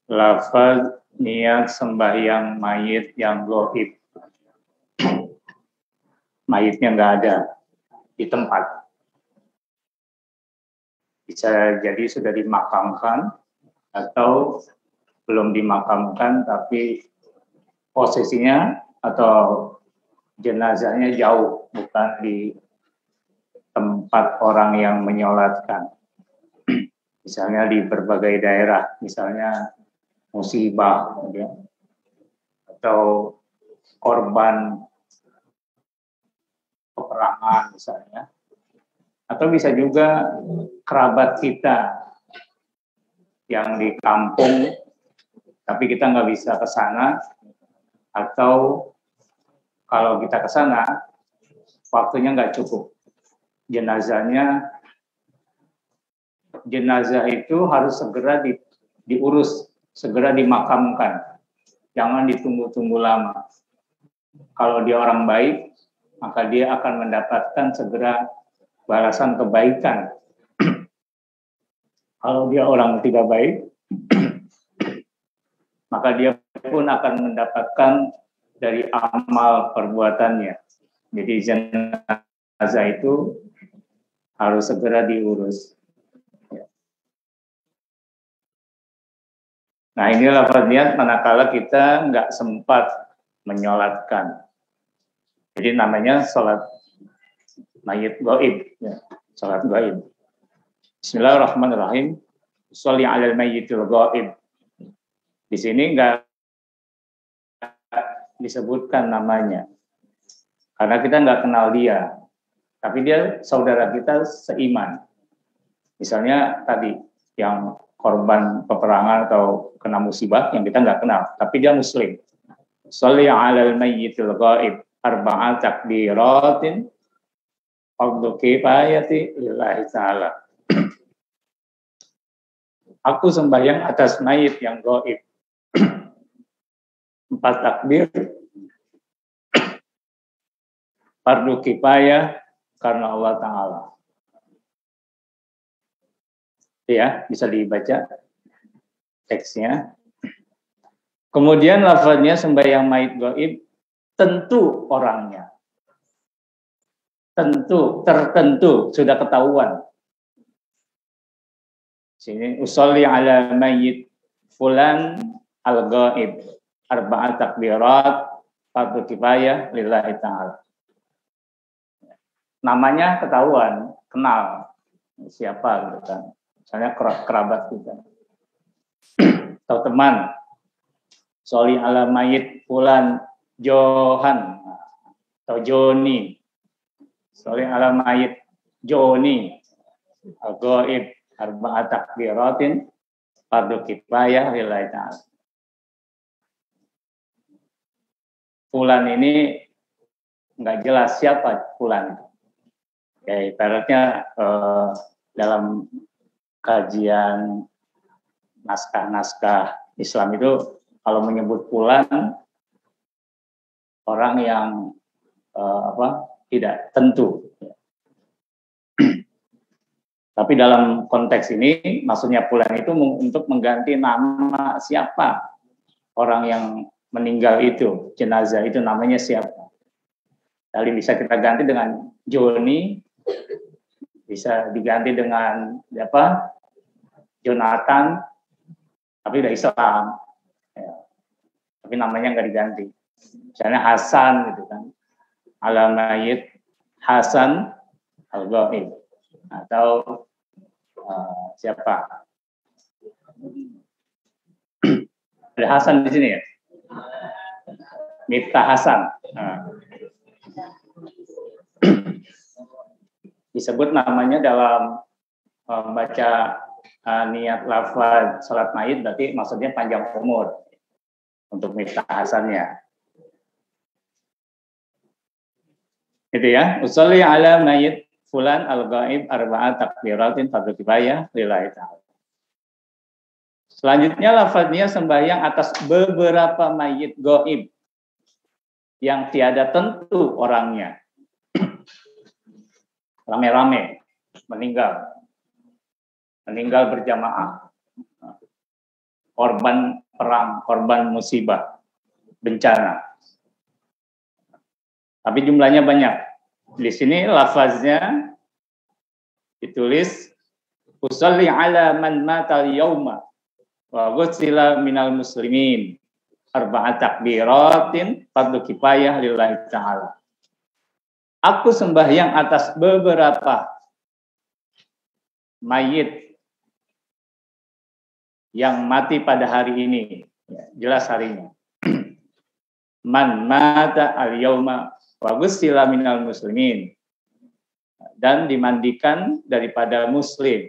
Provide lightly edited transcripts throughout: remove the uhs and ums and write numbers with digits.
Lafaz niat sembahyang mayit yang gaib. Mayitnya nggak ada di tempat. Bisa jadi sudah dimakamkan atau belum dimakamkan tapi posisinya atau jenazahnya jauh, bukan di tempat orang yang menyolatkan. Misalnya di berbagai daerah, misalnya musibah, ya, atau korban peperangan misalnya, atau bisa juga kerabat kita yang di kampung tapi kita nggak bisa ke sana, atau kalau kita ke sana waktunya nggak cukup, jenazah itu harus segera diurus, segera dimakamkan, jangan ditunggu-tunggu lama. Kalau dia orang baik, maka dia akan mendapatkan segera balasan kebaikan. Kalau dia orang tidak baik, maka dia pun akan mendapatkan dari amal perbuatannya. Jadi jenazah itu harus segera diurus. Nah, inilah niat manakala kita nggak sempat menyolatkan. Jadi namanya sholat mayit gaib, ya, sholat gaib. Bismillahirrahmanirrahim. Sholli 'alal mayyitil gaib. Di sini nggak disebutkan namanya, karena kita nggak kenal dia, tapi dia saudara kita seiman. Misalnya tadi yang korban peperangan atau kena musibah yang kita nggak kenal, tapi dia muslim. Sholli 'alal mayyitil gaib arba'at takbiratin fardu kifayati lillahi ta'ala. Aku sembahyang atas mayit yang gaib 4 takbir fardu kifayah karena Allah Ta'ala. Ya, bisa dibaca teksnya. Kemudian lafaznya sembahyang mayit gaib, tentu orangnya. Tertentu, sudah ketahuan. Sini usolli ala mayit fulan al-gaib arba'at takbirat fardu kifayah lillahi ta'ala. Namanya ketahuan, kenal siapa gitu kan. Misalnya kerabat kita atau teman. Sholli ala mayit fulan Johan atau Joni. Sholli ala mayit Joni al-gaib arba'at takbiratin fardu kifayah lillahi ta'ala. Fulan ini nggak jelas siapa fulan. Ya, ibaratnya dalam kajian naskah-naskah Islam itu kalau menyebut fulan orang yang tidak tentu. Tapi dalam konteks ini maksudnya fulan itu untuk mengganti nama siapa orang yang meninggal itu, jenazah itu namanya siapa. Jadi bisa kita ganti dengan Joni, bisa diganti dengan apa? Jonathan, tapi udah Islam. Ya. Tapi namanya nggak diganti. Misalnya Hasan gitu kan. Ala mayit Hasan al-gaib. Atau siapa? Ada Hasan di sini ya? Miftah Hasan. Disebut namanya dalam membaca niat lafaz salat mayit, berarti maksudnya panjang umur untuk Miftah Hasannya. Itu ya. Usolli ala mayit fulan al-gaib arba'at takbiratin fardu kifayah lillahi ta'ala. Selanjutnya lafaznya sembahyang atas beberapa mayit gaib yang tiada tentu orangnya. Rame-rame meninggal berjamaah. korban perang, korban musibah, bencana. Tapi jumlahnya banyak. Di sini lafaznya ditulis usolli ala man mata al-yawma wa ghussila minal muslimin arba'at takbiratin fardu kifayah lillahi ta'ala. Aku sembahyang atas beberapa mayit yang mati pada hari ini. Ya, jelas harinya. Man mata al-yawma wa ghussila minal muslimin. Dan dimandikan daripada muslim.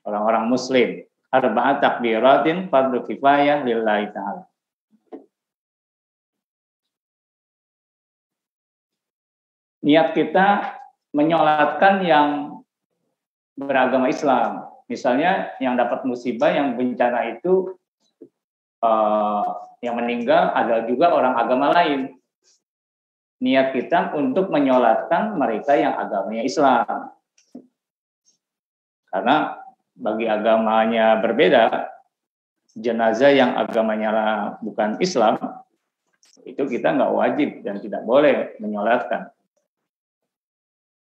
Orang-orang muslim. Arba'at takbiratin fardu kifayah lillahi ta'ala. Niat kita menyolatkan yang beragama Islam. Misalnya yang dapat musibah, yang bencana itu yang meninggal adalah juga orang agama lain. Niat kita untuk menyolatkan mereka yang agamanya Islam. Karena bagi agamanya berbeda, jenazah yang agamanya bukan Islam, itu kita nggak wajib dan tidak boleh menyolatkan.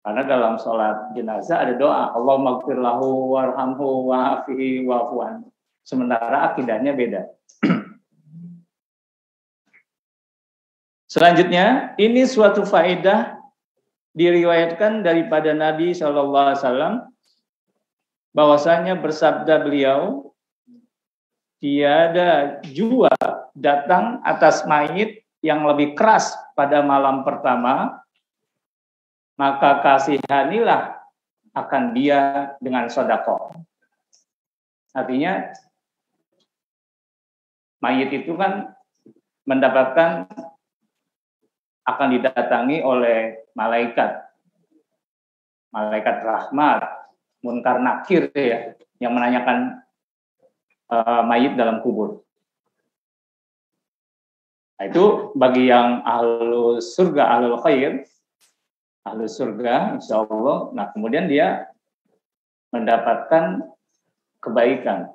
Karena dalam sholat jenazah ada doa, Allahumma gfir lahu warhamhu wa'afihi wa'fu anhu. Sementara akidahnya beda. Selanjutnya, ini suatu faedah diriwayatkan daripada Nabi SAW, bahwasanya bersabda beliau, tiada jua datang atas mayit yang lebih keras pada malam pertama, maka kasihanilah akan dia dengan sedekah. Artinya, mayit itu kan mendapatkan, akan didatangi oleh malaikat rahmat, munkar nakir ya, yang menanyakan mayit dalam kubur. Nah, itu bagi yang ahlul surga, ahlul khair, ahlu surga, insya Allah. Nah, kemudian dia mendapatkan kebaikan,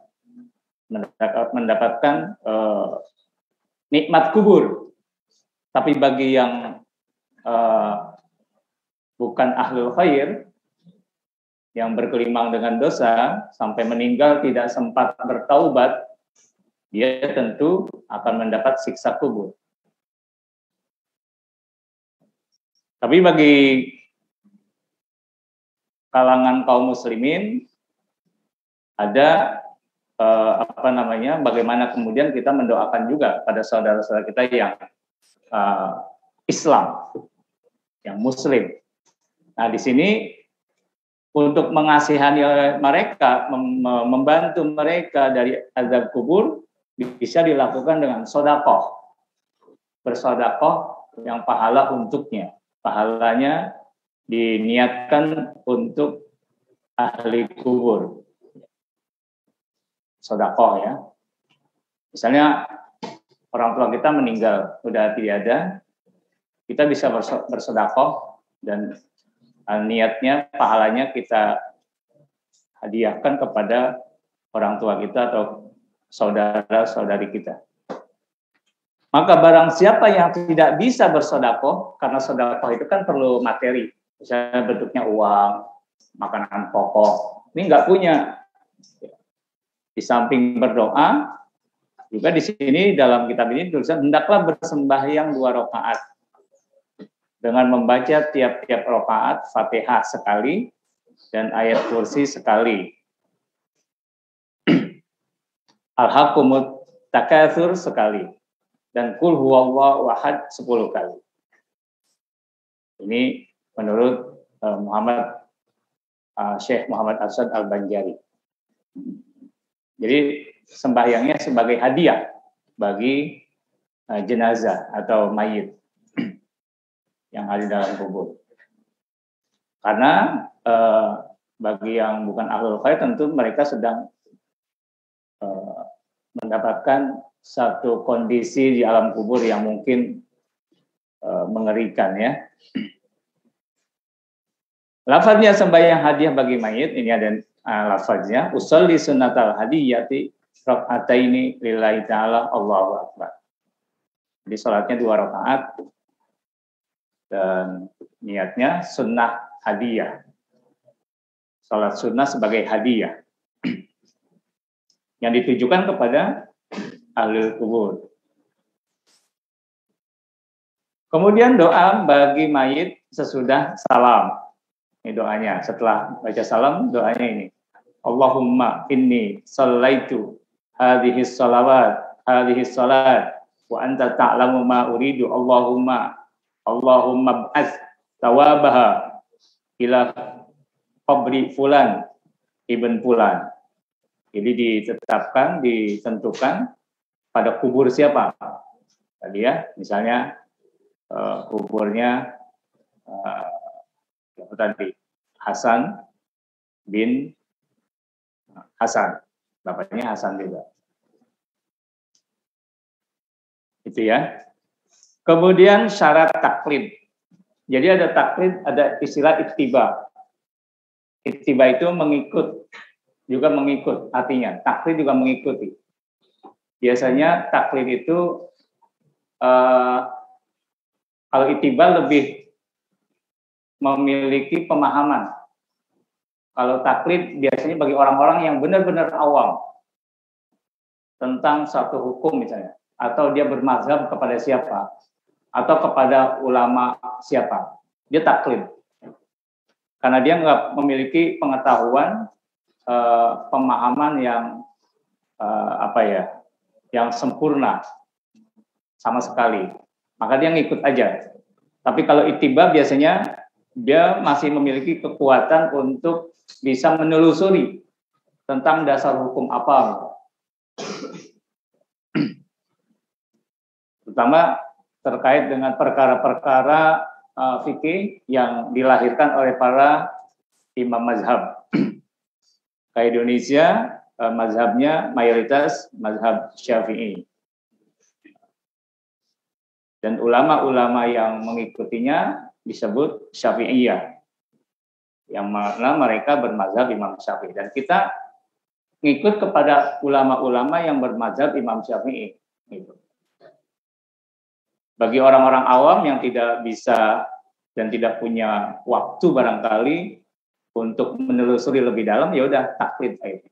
mendapatkan nikmat kubur. Tapi bagi yang bukan ahlul khair, yang berkelimang dengan dosa, sampai meninggal tidak sempat bertaubat, dia tentu akan mendapat siksa kubur. Tapi bagi kalangan kaum muslimin ada bagaimana kemudian kita mendoakan juga pada saudara-saudara kita yang Islam, yang Muslim. Nah, di sini untuk mengasihani mereka, membantu mereka dari azab kubur, bisa dilakukan dengan sedekah, bersedekah yang pahala untuknya. Pahalanya diniatkan untuk ahli kubur. Sedekah ya. Misalnya orang tua kita meninggal, sudah tidak ada, kita bisa bersedekah dan niatnya, pahalanya kita hadiahkan kepada orang tua kita atau saudara-saudari kita. Maka barang siapa yang tidak bisa bersedekah, karena sedekah itu kan perlu materi, misalnya bentuknya uang, makanan pokok, ini nggak punya. Di samping berdoa, juga di sini dalam kitab ini tulisan hendaklah bersembahyang 2 rakaat dengan membaca tiap-tiap rakaat Fatihah sekali dan ayat kursi sekali. Alhaqumut takatsur sekali dan qul huwallahu ahad 10 kali. Ini menurut Syekh Muhammad Arsyad Al-Banjari. Jadi sembahyangnya sebagai hadiah bagi jenazah atau mayit yang ada dalam kubur. Karena bagi yang bukan ahlul khair tentu mereka sedang mendapatkan satu kondisi di alam kubur yang mungkin mengerikan ya. Lafaznya sembahyang hadiah bagi mayit, ini ada lafaznya usolli sunnatal hadiyati raka'ataini lillahi ta'ala Allahu Akbar. Jadi sholatnya 2 rakaat dan niatnya sunnah hadiah. Sholat sunnah sebagai hadiah yang ditujukan kepada ahli kubur. Kemudian doa bagi mayit sesudah salam. Ini doanya. Setelah baca salam, doanya ini. Allahumma inni sallaitu hadhihi sholawat, hadhihi sholat, wa anta ta'lamu ma uridu. Allahumma ba'ats tawabaha ila qabri fulan ibn fulan. Jadi ditentukan pada kubur siapa tadi ya, misalnya kuburnya tadi Hasan bin Hasan, bapaknya Hasan juga. Itu ya. Kemudian syarat taklid. Jadi ada taklid, ada istilah ittiba. Ittiba itu mengikut, juga mengikut artinya. Taklid juga mengikuti. Biasanya taklid itu kalau ittiba lebih memiliki pemahaman. Kalau taklid biasanya bagi orang-orang yang benar-benar awam tentang satu hukum misalnya, atau dia bermazhab kepada siapa, atau kepada ulama siapa, dia taklid. Karena dia nggak memiliki pengetahuan, pemahaman yang yang sempurna sama sekali. Maka dia ngikut aja. Tapi kalau ittiba biasanya dia masih memiliki kekuatan untuk bisa menelusuri tentang dasar hukum apa. Terutama terkait dengan perkara-perkara fikih yang dilahirkan oleh para imam mazhab. Kayak Indonesia, mazhabnya mayoritas mazhab Syafi'i. Dan ulama-ulama yang mengikutinya disebut Syafi'iyah, yang mana mereka bermazhab Imam Syafi'i. Dan kita ngikut kepada ulama-ulama yang bermazhab Imam Syafi'i. Gitu. Bagi orang-orang awam yang tidak bisa dan tidak punya waktu barangkali untuk menelusuri lebih dalam, ya udah taklid aja.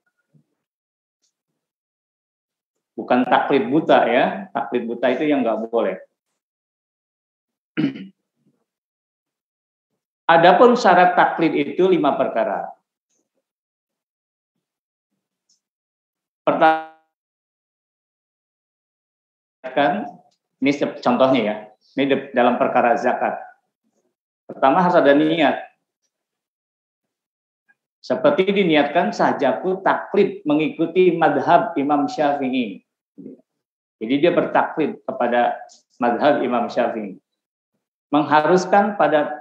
Bukan taklid buta ya, taklid buta itu yang nggak boleh. Adapun syarat taklid itu 5 perkara. Pertama, ini contohnya ya, ini dalam perkara zakat. Pertama harus ada niat. Seperti diniatkan sahajaku taklid mengikuti madhab Imam Syafi'i. Jadi dia bertaklid kepada madhab Imam Syafi'i. Mengharuskan pada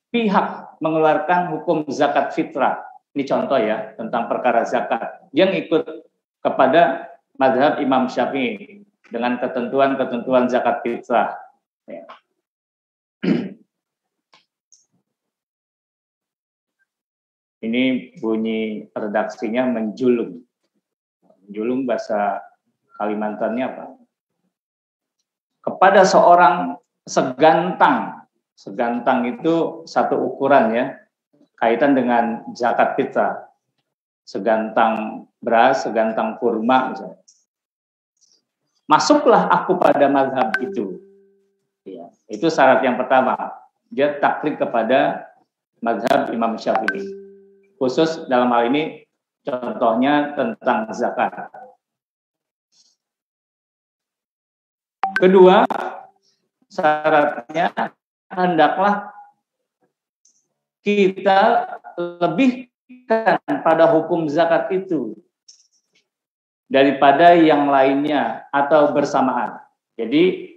pihak mengeluarkan hukum zakat fitrah. Ini contoh ya tentang perkara zakat. Dia ngikut kepada madhab Imam Syafi'i dengan ketentuan-ketentuan zakat fitrah. Ya. Ini bunyi redaksinya menjulung. Menjulung bahasa Kalimantannya apa? Kepada seorang segantang. Segantang itu satu ukuran ya, kaitan dengan zakat fitrah. Segantang beras, segantang kurma misalnya. Masuklah aku pada mazhab itu. Ya, itu syarat yang pertama. Dia taklid kepada mazhab Imam Syafi'i. Khusus dalam hal ini contohnya tentang zakat. Kedua, syaratnya hendaklah kita lebihkan pada hukum zakat itu daripada yang lainnya atau bersamaan. Jadi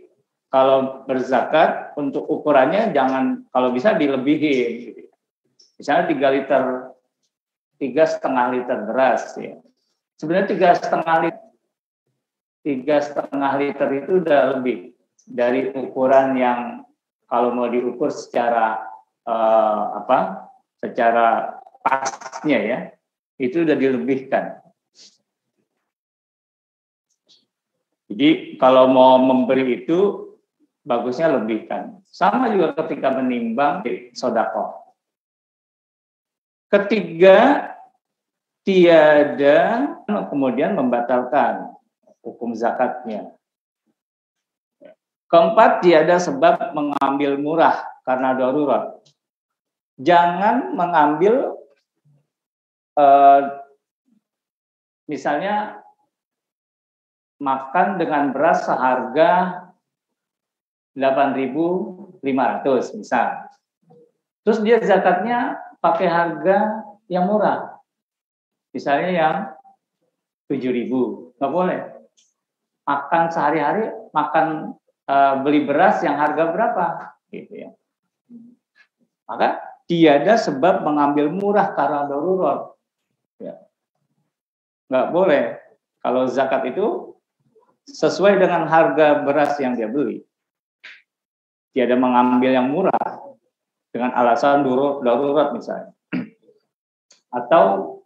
kalau berzakat untuk ukurannya jangan, kalau bisa dilebihin. Misalnya 3 liter, 3,5 liter beras ya. Sebenarnya 3,5 liter itu udah lebih dari ukuran yang kalau mau diukur secara secara pasnya ya, itu udah dilebihkan. Jadi kalau mau memberi itu bagusnya lebihkan. Sama juga ketika menimbang sedekah. Ketiga, tiada kemudian membatalkan hukum zakatnya. Keempat, tiada sebab mengambil murah karena darurat. Jangan mengambil misalnya makan dengan beras seharga 8.500 misal. Terus dia zakatnya pakai harga yang murah. Misalnya yang 7.000, nggak boleh. Makan sehari-hari, makan beli beras yang harga berapa, gitu ya. Maka tiada sebab mengambil murah karena darurat. Ya. Nggak boleh. Kalau zakat itu sesuai dengan harga beras yang dia beli. Tiada mengambil yang murah dengan alasan darurat misalnya. Atau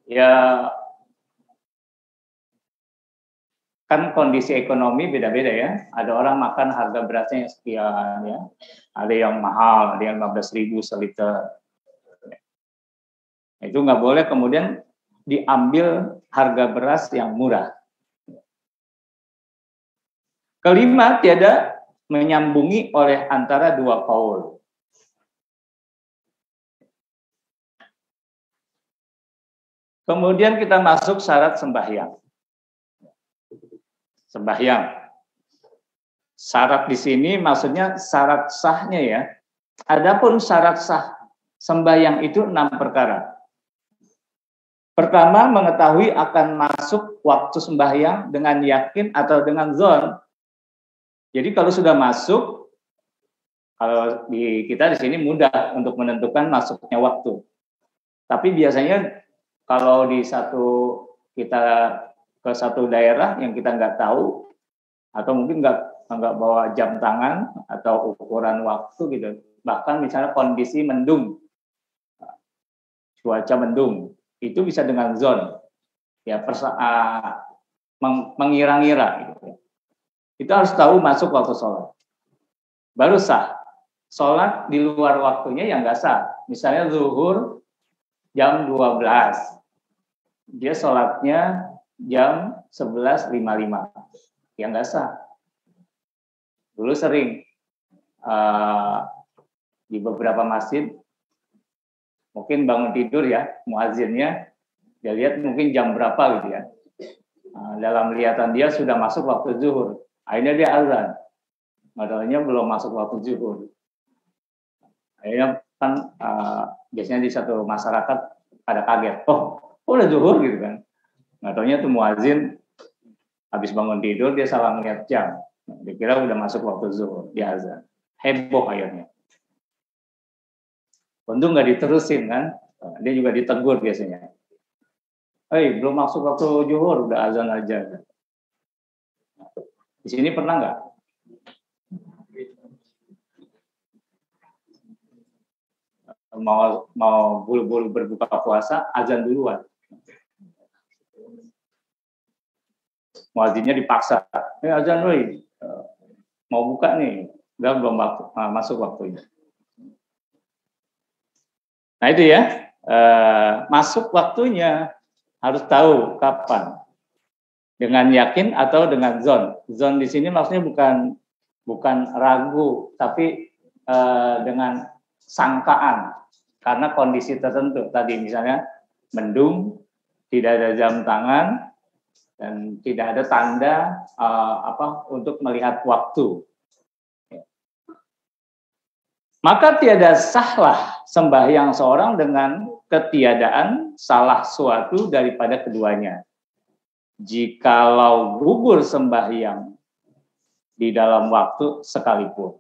ya kan kondisi ekonomi beda-beda ya. Ada orang makan harga berasnya yang sekian ya. Ada yang mahal, ada yang 15.000 seliter. Itu nggak boleh kemudian diambil harga beras yang murah. Kelima, tiada menyambungi oleh antara dua kaul. Kemudian kita masuk syarat sembahyang. Sembahyang. Syarat di sini maksudnya syarat sahnya ya. Adapun syarat sah sembahyang itu 6 perkara. Pertama, mengetahui akan masuk waktu sembahyang dengan yakin atau dengan zon. Jadi kalau sudah masuk, kalau di kita di sini mudah untuk menentukan masuknya waktu. Tapi biasanya kalau di kita ke satu daerah yang kita nggak tahu, atau mungkin nggak bawa jam tangan atau ukuran waktu gitu. Bahkan misalnya kondisi mendung, cuaca mendung, itu bisa dengan zon, ya mengira-ngira gitu. Itu harus tahu masuk waktu sholat. Baru sah. Sholat di luar waktunya yang nggak sah. Misalnya zuhur jam 12. Dia sholatnya jam 11.55. Yang nggak sah. Dulu sering di beberapa masjid, mungkin bangun tidur ya, muazzinnya, dia lihat mungkin jam berapa gitu ya. Dalam lihatan dia sudah masuk waktu zuhur. Akhirnya dia azan. Padahal belum masuk waktu zuhur. Akhirnya kan biasanya di satu masyarakat pada kaget. Oh udah zuhur gitu kan. Nggak taunya tuh muazzin habis bangun tidur dia salah ngeliat jam. Dikira udah masuk waktu zuhur, dia azan. Heboh akhirnya. Untung nggak diterusin kan. Dia juga ditegur biasanya. Hei, belum masuk waktu zuhur, udah azan aja. Di sini pernah nggak? Mau buru-buru berbuka puasa, azan duluan. Muazzinnya dipaksa. Azan woi, mau buka nih, udah belum masuk waktunya. Nah itu ya, masuk waktunya harus tahu kapan. Dengan yakin atau dengan zon. Zon di sini maksudnya bukan ragu, tapi dengan sangkaan. Karena kondisi tertentu tadi misalnya mendung, tidak ada jam tangan, dan tidak ada tanda untuk melihat waktu. Maka tiada sahlah sembahyang seorang dengan ketiadaan salah suatu daripada keduanya. Jikalau gugur sembahyang di dalam waktu sekalipun.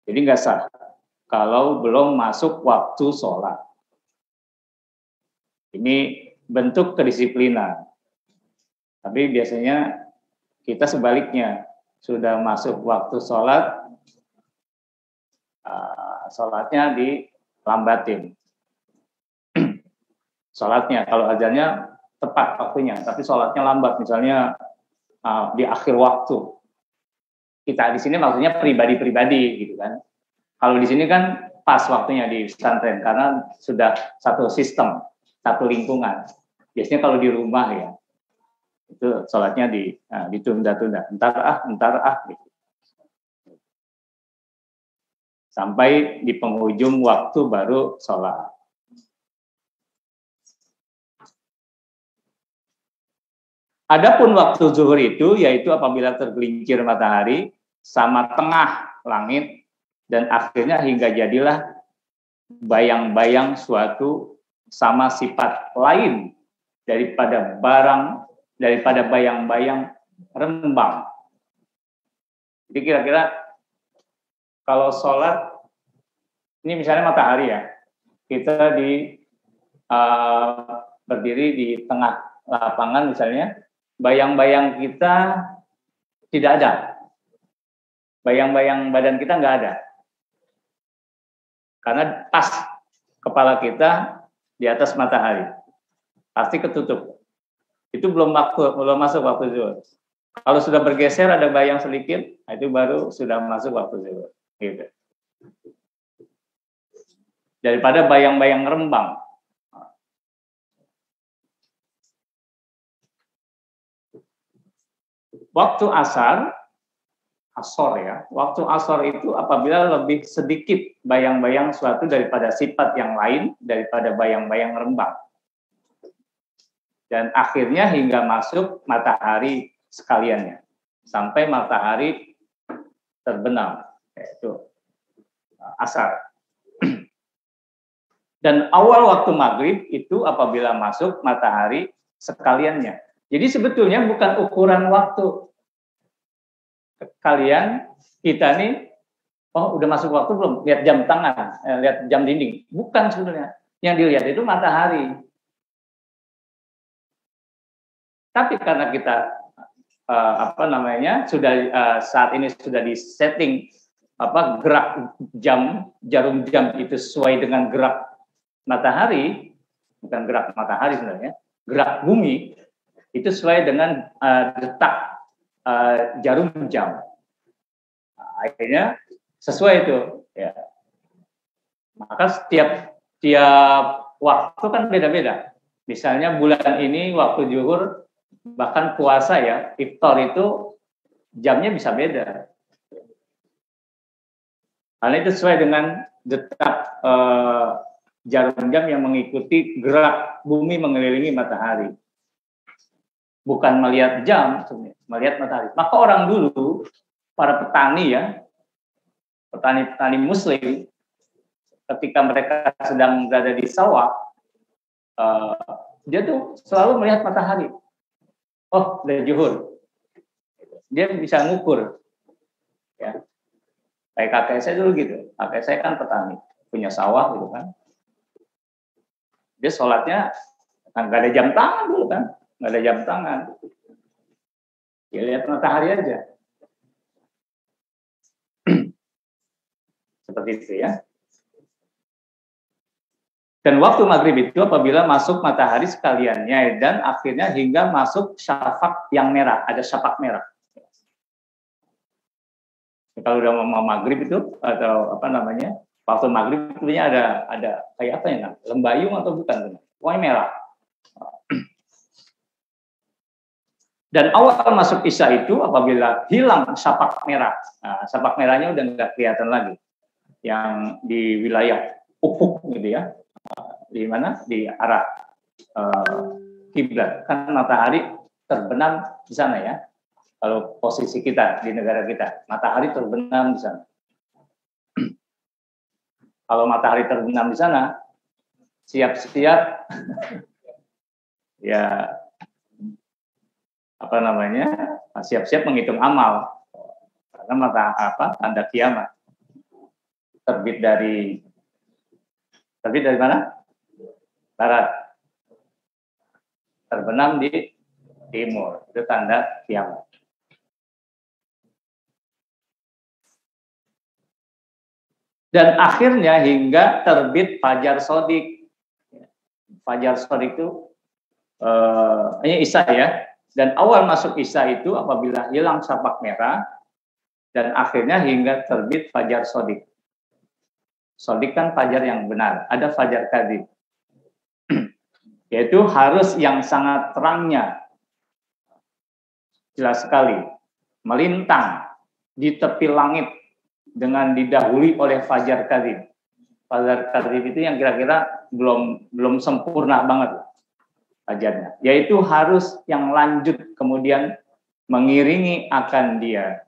Jadi nggak sah kalau belum masuk waktu sholat. Ini bentuk kedisiplinan. Tapi biasanya kita sebaliknya, sudah masuk waktu sholat, sholatnya dilambatin. Sholatnya, kalau azannya tepat waktunya, tapi sholatnya lambat. Misalnya di akhir waktu. Kita di sini maksudnya pribadi-pribadi gitu kan. Kalau di sini kan pas waktunya di pesantren karena sudah satu sistem, satu lingkungan. Biasanya kalau di rumah ya itu sholatnya ditunda-tunda, entar gitu. Sampai di penghujung waktu baru sholat. Adapun waktu zuhur itu yaitu apabila tergelincir matahari sama tengah langit dan akhirnya hingga jadilah bayang-bayang suatu sama sifat lain daripada bayang-bayang rembang. Jadi kira-kira kalau sholat, ini misalnya matahari ya, kita berdiri di tengah lapangan misalnya, bayang-bayang kita tidak ada. Bayang-bayang badan kita nggak ada. Karena pas kepala kita di atas matahari. Pasti ketutup. Itu belum masuk waktu zuhur. Kalau sudah bergeser ada bayang sedikit, itu baru sudah masuk waktu zuhur. Gitu. Daripada bayang-bayang rembang. Waktu asar ya. Waktu asar itu apabila lebih sedikit bayang-bayang suatu daripada sifat yang lain daripada bayang-bayang rembang. Dan akhirnya hingga masuk matahari sekaliannya. Sampai matahari terbenam. Yaitu asar. Dan awal waktu maghrib itu apabila masuk matahari sekaliannya. Jadi sebetulnya bukan ukuran waktu. Kita nih, udah masuk waktu belum? Lihat jam tangan, lihat jam dinding. Bukan sebenarnya. Yang dilihat itu matahari. Tapi karena kita saat ini sudah disetting gerak jarum jam itu sesuai dengan gerak matahari, bukan gerak matahari sebenarnya, gerak bumi itu sesuai dengan detak jarum jam. Akhirnya sesuai itu ya. Maka setiap waktu kan beda-beda. Misalnya bulan ini waktu zuhur, bahkan puasa ya, iftar itu jamnya bisa beda. Karena itu sesuai dengan detak jarum jam yang mengikuti gerak bumi mengelilingi matahari. Bukan melihat jam, melihat matahari. Maka orang dulu, para petani ya, petani muslim, ketika mereka sedang berada di sawah, dia tuh selalu melihat matahari. Oh, udah zuhur. Dia bisa ngukur. Ya. Kayak kakek saya dulu gitu. Kakek saya kan petani, punya sawah gitu kan. Dia sholatnya kan nggak ada jam tangan dulu kan. Nggak ada jam tangan. Ya lihat matahari aja. Seperti itu ya. Dan waktu maghrib itu apabila masuk matahari sekaliannya dan akhirnya hingga masuk syafaq yang merah. Ada syafaq merah. Kalau udah mau maghrib itu atau waktu maghrib itu ada kayak apa ya, lembayung atau bukan? Pokoknya merah. Dan awal masuk isya itu apabila hilang syafaq merah. Nah, syafaq merahnya udah nggak kelihatan lagi. Yang di wilayah ufuk gitu ya. Di mana? Di arah kiblat. Kan matahari terbenam di sana ya. Kalau posisi kita di negara kita, matahari terbenam di sana. Kalau matahari terbenam di sana, siap-siap ya siap-siap menghitung amal karena tanda kiamat terbit dari mana? Barat, terbenam di timur, itu tanda kiamat. Dan akhirnya hingga terbit fajar shodiq. Fajar shodiq itu hanya isya ya. Dan awal masuk Isya itu apabila hilang syapak merah dan akhirnya hingga terbit fajar sodik. Sodik kan fajar yang benar, ada fajar kadzib. Yaitu harus yang sangat terangnya, jelas sekali, melintang di tepi langit dengan didahului oleh fajar kadzib. Fajar kadzib itu yang kira-kira belum sempurna banget fajarnya, yaitu harus yang lanjut kemudian mengiringi akan dia.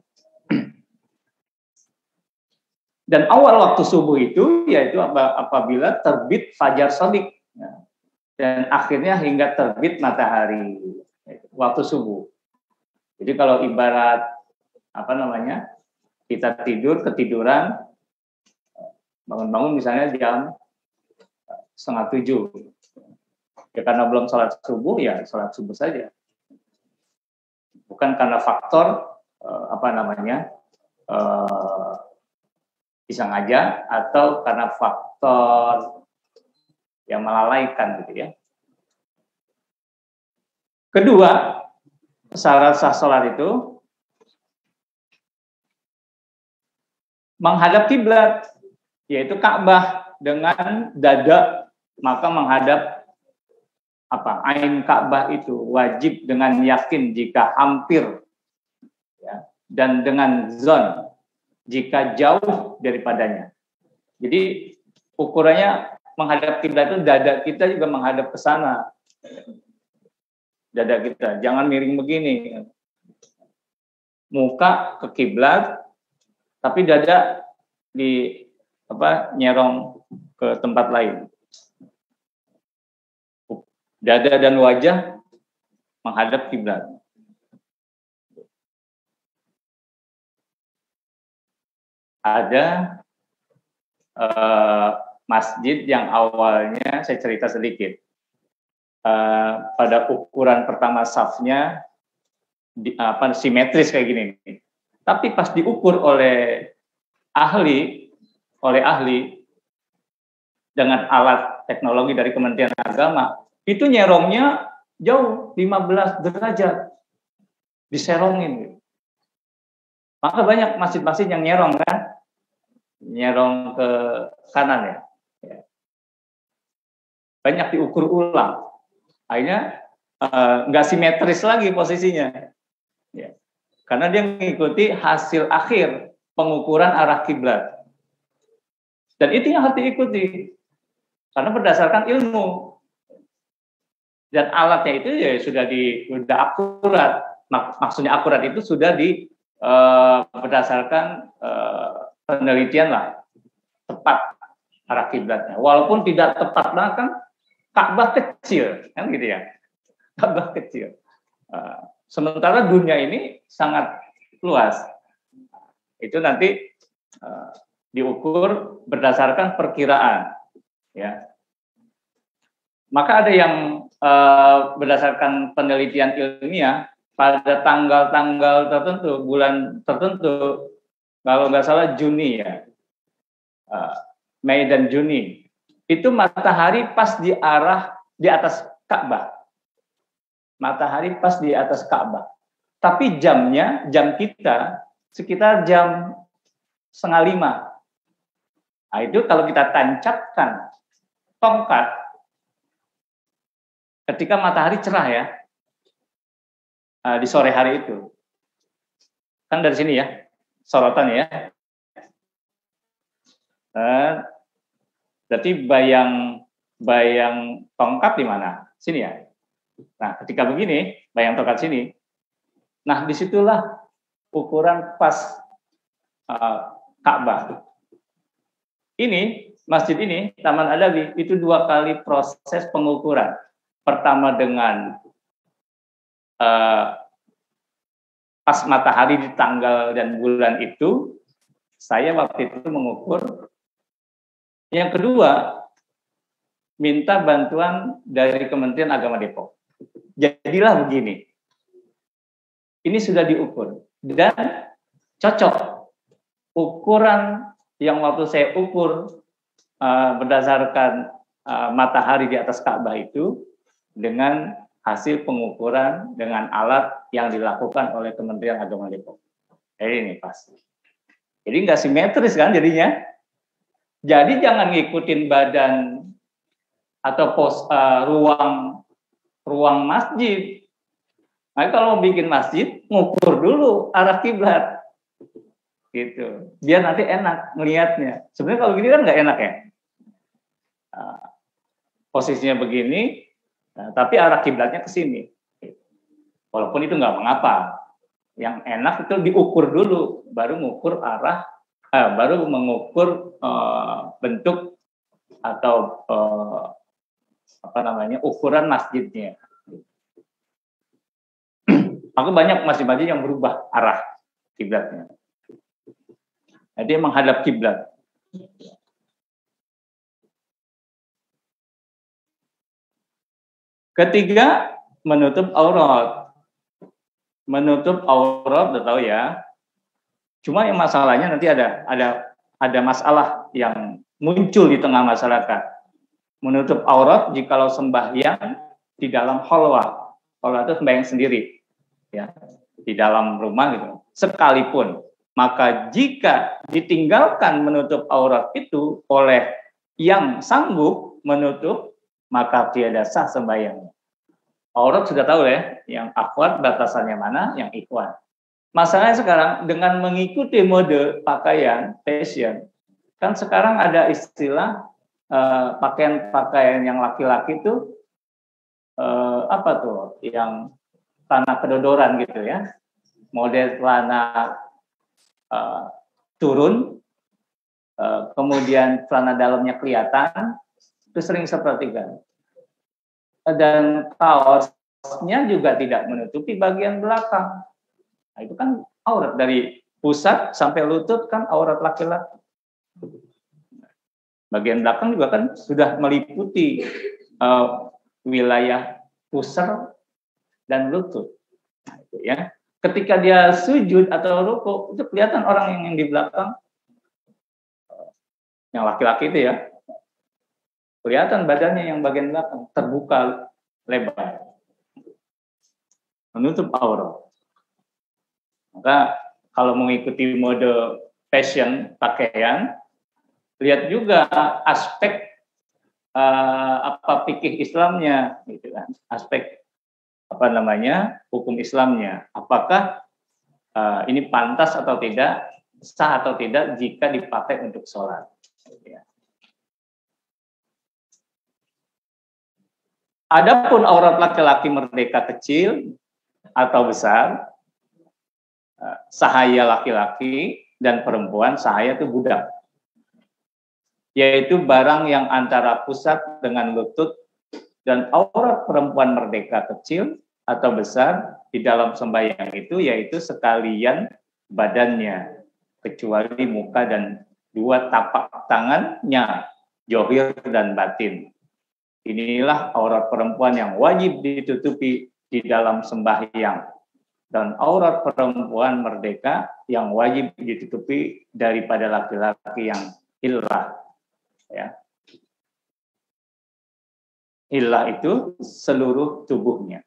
Dan awal waktu subuh itu yaitu apabila terbit fajar sodik, dan akhirnya hingga terbit matahari waktu subuh. Jadi kalau ibarat kita ketiduran, bangun-bangun misalnya jam 6:30, ya karena belum sholat subuh ya sholat subuh saja, bukan karena faktor iseng aja atau karena faktor yang melalaikan gitu ya. Kedua, syarat sah sholat itu menghadap kiblat, yaitu Ka'bah dengan dada, maka menghadap ain Ka'bah itu wajib dengan yakin jika hampir, ya, dan dengan zon jika jauh daripadanya. Jadi ukurannya menghadap kiblat itu dada kita juga menghadap ke sana. Dada kita jangan miring begini. Muka ke kiblat tapi dada nyerong ke tempat lain. Dada dan wajah menghadap kiblat. Ada masjid yang awalnya saya cerita sedikit. Pada ukuran pertama safnya simetris kayak gini. Tapi pas diukur oleh ahli dengan alat teknologi dari Kementerian Agama, itu nyerongnya jauh 15 derajat diserongin. Maka banyak masjid-masjid yang nyerong kan, nyerong ke kanan ya. Banyak diukur ulang, akhirnya nggak simetris lagi posisinya, ya. Karena dia mengikuti hasil akhir pengukuran arah kiblat, dan itu yang harus diikuti karena berdasarkan ilmu dan alatnya itu ya sudah akurat. Maksudnya akurat itu sudah berdasarkan penelitian lah, tepat arah kiblatnya. Walaupun tidak tepat banget kan, Ka'bah kecil kan gitu ya, Ka'bah kecil. Sementara dunia ini sangat luas. Itu nanti diukur berdasarkan perkiraan, ya. Maka ada yang berdasarkan penelitian ilmiah pada tanggal-tanggal tertentu, bulan tertentu, kalau nggak salah Juni ya, Mei dan Juni, itu matahari pas di atas Ka'bah. Matahari pas di atas Ka'bah. Tapi jam kita sekitar jam 4:30. Nah, itu kalau kita tancapkan tongkat ketika matahari cerah ya, di sore hari itu, kan dari sini ya sorotan ya, berarti bayang tongkat di mana? Sini ya. Nah, ketika begini bayang tongkat sini, nah disitulah ukuran pas Ka'bah. Ini masjid ini, Taman Adawi, itu 2 kali proses pengukuran. Pertama dengan pas matahari di tanggal dan bulan itu, saya waktu itu mengukur. Yang kedua, minta bantuan dari Kementerian Agama Depok. Jadilah begini. Ini sudah diukur dan cocok. Ukuran yang waktu saya ukur berdasarkan matahari di atas Ka'bah itu dengan hasil pengukuran dengan alat yang dilakukan oleh Kementerian Agama Depok. Jadi ini pas. Jadi nggak simetris kan jadinya. Jadi jangan ngikutin badan atau ruang masjid. Nah, kalau mau bikin masjid, ngukur dulu arah kiblat. Gitu. Biar nanti enak ngelihatnya. Sebenarnya kalau gini kan nggak enak ya. Posisinya begini, tapi arah kiblatnya ke sini. Walaupun itu nggak mengapa. Yang enak itu diukur dulu, baru mengukur baru mengukur bentuk atau ukuran masjidnya. Aku banyak masjid-masjid yang berubah arah kiblatnya. Jadi menghadap kiblat. Ketiga, menutup aurat. Menutup aurat, udah tahu ya. Cuma yang masalahnya nanti ada masalah yang muncul di tengah masyarakat. Menutup aurat jikalau sembahyang di dalam khalwah. Khalwah itu sembahyang sendiri, ya, di dalam rumah gitu. Sekalipun, maka jika ditinggalkan menutup aurat itu oleh yang sanggup menutup, maka tiada sah sembahyangnya. Aurat sudah tahu ya, yang akhwat batasannya mana, yang ikhwan. Masalahnya sekarang dengan mengikuti mode pakaian, fashion, kan sekarang ada istilah pakaian-pakaian yang laki-laki itu apa tuh, yang celana kedodoran gitu ya, model celana turun, kemudian celana dalamnya kelihatan, itu sering saya perhatikan. Dan kaosnya juga tidak menutupi bagian belakang. Nah, itu kan aurat dari pusat sampai lutut kan aurat laki-laki. Bagian belakang juga kan sudah meliputi wilayah pusar dan lutut. Nah, itu ya. Ketika dia sujud atau ruku, itu kelihatan orang yang di belakang, yang laki-laki itu ya, kelihatan badannya yang bagian belakang terbuka lebar, menutup aurat. Maka kalau mengikuti mode fashion pakaian, lihat juga aspek fikih Islamnya, gitu kan? Aspek hukum Islamnya. Apakah ini pantas atau tidak, sah atau tidak jika dipakai untuk sholat. Ya. Adapun aurat laki-laki merdeka kecil atau besar, sahaya laki-laki dan perempuan, sahaya itu budak. Yaitu barang yang antara pusat dengan lutut, dan aurat perempuan merdeka kecil atau besar di dalam sembahyang itu yaitu sekalian badannya, kecuali muka dan dua tapak tangannya, johir dan batin. Inilah aurat perempuan yang wajib ditutupi di dalam sembahyang, dan aurat perempuan merdeka yang wajib ditutupi daripada laki-laki yang illah. Ya. Illah itu seluruh tubuhnya.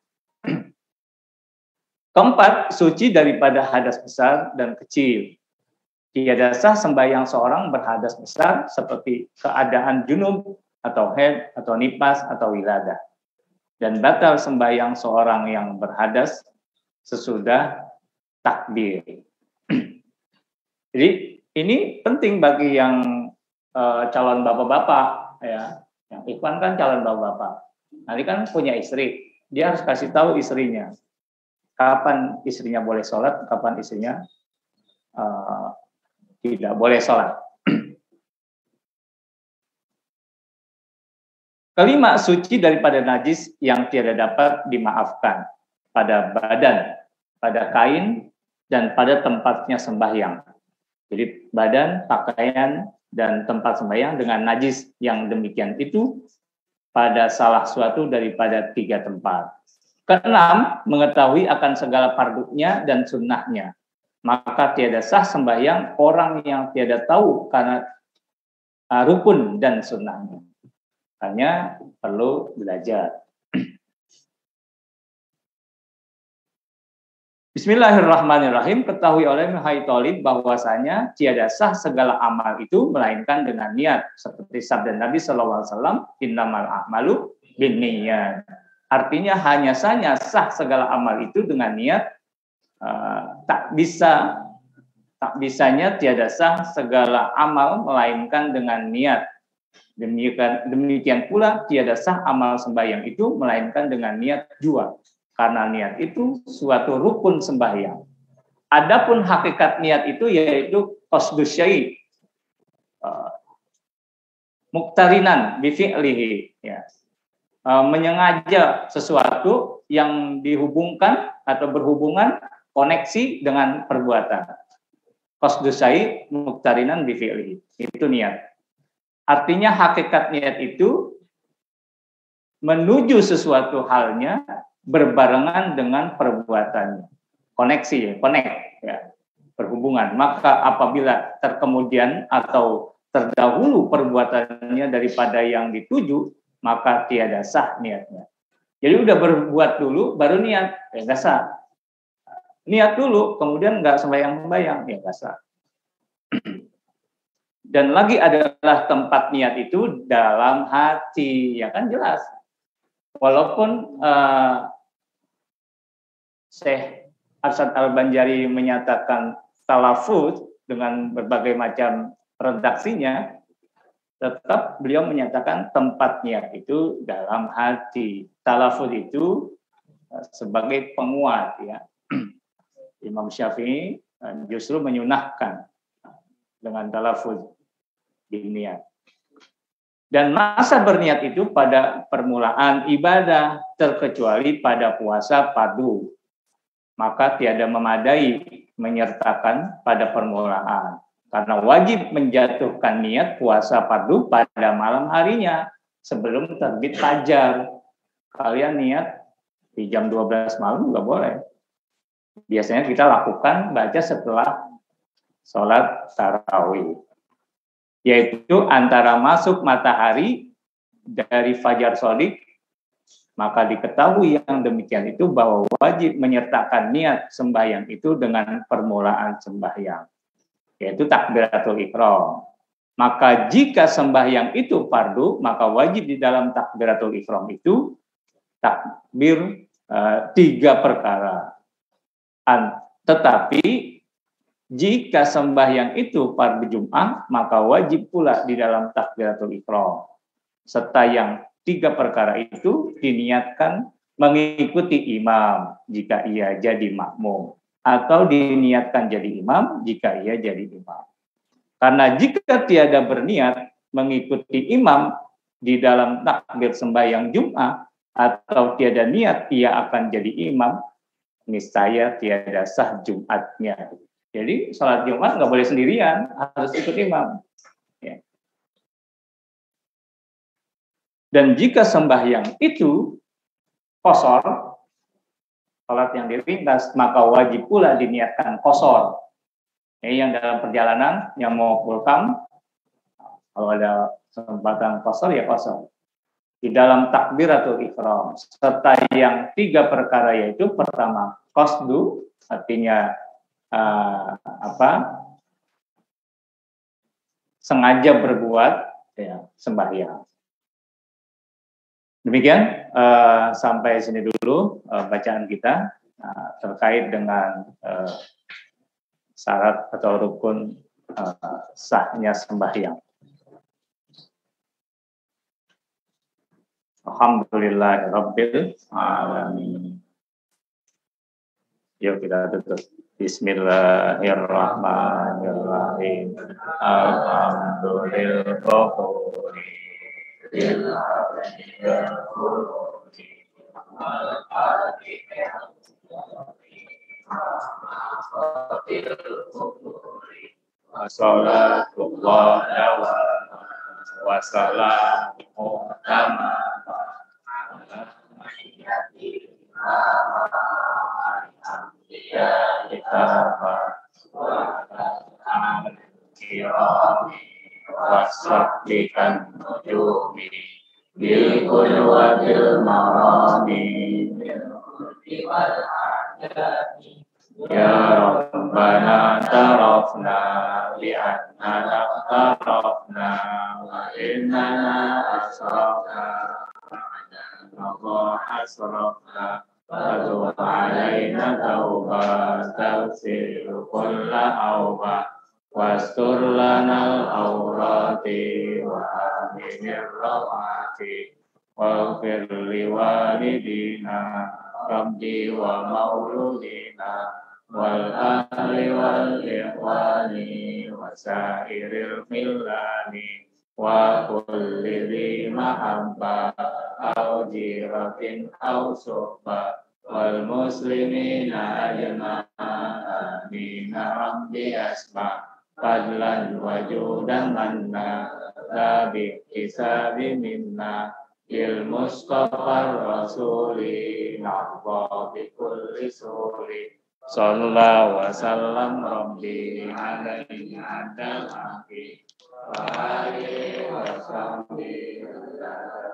Keempat, suci daripada hadas besar dan kecil. Tiada sah sembahyang seorang berhadas besar seperti keadaan junub atau haid atau nifas atau wiladah. Dan batal sembahyang seorang yang berhadas sesudah takbir. Jadi ini penting bagi yang calon bapak-bapak, ya. Yang ikhwan kan calon bapak-bapak. Nanti kan punya istri, dia harus kasih tahu istrinya kapan istrinya boleh sholat, kapan istrinya tidak boleh sholat. Kelima, suci daripada najis yang tiada dapat dimaafkan pada badan, pada kain, dan pada tempatnya sembahyang. Jadi badan, pakaian, dan tempat sembahyang dengan najis yang demikian itu pada salah suatu daripada tiga tempat. Keenam, mengetahui akan segala fardunya dan sunnahnya. Maka tiada sah sembahyang orang yang tiada tahu karena rukun dan sunnahnya. Hanya perlu belajar. Bismillahirrahmanirrahim. Ketahui oleh hai Thalib bahwasanya tiada sah segala amal itu melainkan dengan niat. Seperti sabda Nabi SAW, innamal a'malu binniyat. Artinya hanya saja sah segala amal itu dengan niat. Tak bisanya tiada sah segala amal melainkan dengan niat. Demikian pula tiada sah amal sembahyang itu melainkan dengan niat jua. Karena niat itu suatu rukun sembahyang. Adapun hakikat niat itu yaitu qasdus syai', muqtarinan bi fi'lihi, ya. Menyengaja sesuatu yang dihubungkan atau berhubungan koneksi dengan perbuatan. Qasdus syai' muqtarinan bi fi'lihi. Itu niat. Artinya hakikat niat itu menuju sesuatu halnya berbarengan dengan perbuatannya, koneksi ya, connect ya, berhubungan. Maka apabila terkemudian atau terdahulu perbuatannya daripada yang dituju, maka tiada sah niatnya. Jadi udah berbuat dulu baru niat, ya nggak sah. Niat dulu kemudian nggak sembahyang, ya nggak sah. Dan lagi adalah tempat niat itu dalam hati, ya kan jelas. Walaupun Syekh Arsyad Al-Banjari menyatakan talafuz dengan berbagai macam redaksinya, tetap beliau menyatakan tempat niat itu dalam hati. Talafuz itu sebagai penguat, ya. Imam Syafi'i justru menyunahkan dengan talafuz di niat. Dan masa berniat itu pada permulaan ibadah, terkecuali pada puasa fardu. Maka tiada memadai menyertakan pada permulaan. Karena wajib menjatuhkan niat puasa fardu pada malam harinya sebelum terbit fajar. Kalian niat di jam 12 malam nggak boleh. Biasanya kita lakukan baca setelah sholat tarawih. Yaitu antara masuk matahari dari fajar shadiq, maka diketahui yang demikian itu bahwa wajib menyertakan niat sembahyang itu dengan permulaan sembahyang, yaitu takbiratul ihram. Maka jika sembahyang itu fardu, maka wajib di dalam takbiratul ihram itu takbir 3 perkara. Tetapi jika sembahyang itu fardu Jum'ah, maka wajib pula di dalam takbiratul ihram. Serta yang 3 perkara itu diniatkan mengikuti imam jika ia jadi makmum, atau diniatkan jadi imam jika ia jadi imam. Karena jika tiada berniat mengikuti imam di dalam takbir sembahyang Jum'ah, atau tiada niat ia akan jadi imam, niscaya tiada sah Jumatnya. Jadi sholat Jumat nggak boleh sendirian, harus ikut imam. Ya. Dan jika sembahyang itu qashar, sholat yang diringkas, maka wajib pula diniatkan qashar. Yang dalam perjalanan, yang mau pulang, kalau ada kesempatan qashar ya qashar. Di dalam takbiratul ihram, serta yang 3 perkara yaitu pertama qasdu, artinya sengaja berbuat, ya, sembahyang. Demikian sampai sini dulu bacaan kita terkait dengan syarat atau rukun sahnya sembahyang. Alhamdulillahirabbil alamin. Yuk kita tutup. Bismillahirrahmanirrahim. Wasabdikan nujumi bil qulwatil marami bil wal adami Ya Rabbana tarafna li'annana tarafna wa innana asrafna wa asrafna Fadhu alaina tauba tafsiru kulla awba wastur lanal awrati wa aminir rawati waghfir liwalidina rabbi wa mauludina wal ahli wal ikhwani wa sairil millani wa kulli dhi mahabbah au jiratin au sohbah wal muslimina ajma'ina rabbi asma fadlan wajudan manna la bihisabi minna il mustafa rasuli na'wa bi kulli suri sallallahu wa sallam rabbi alaihi adal akhir wa alihi wa sahbihi wa sallam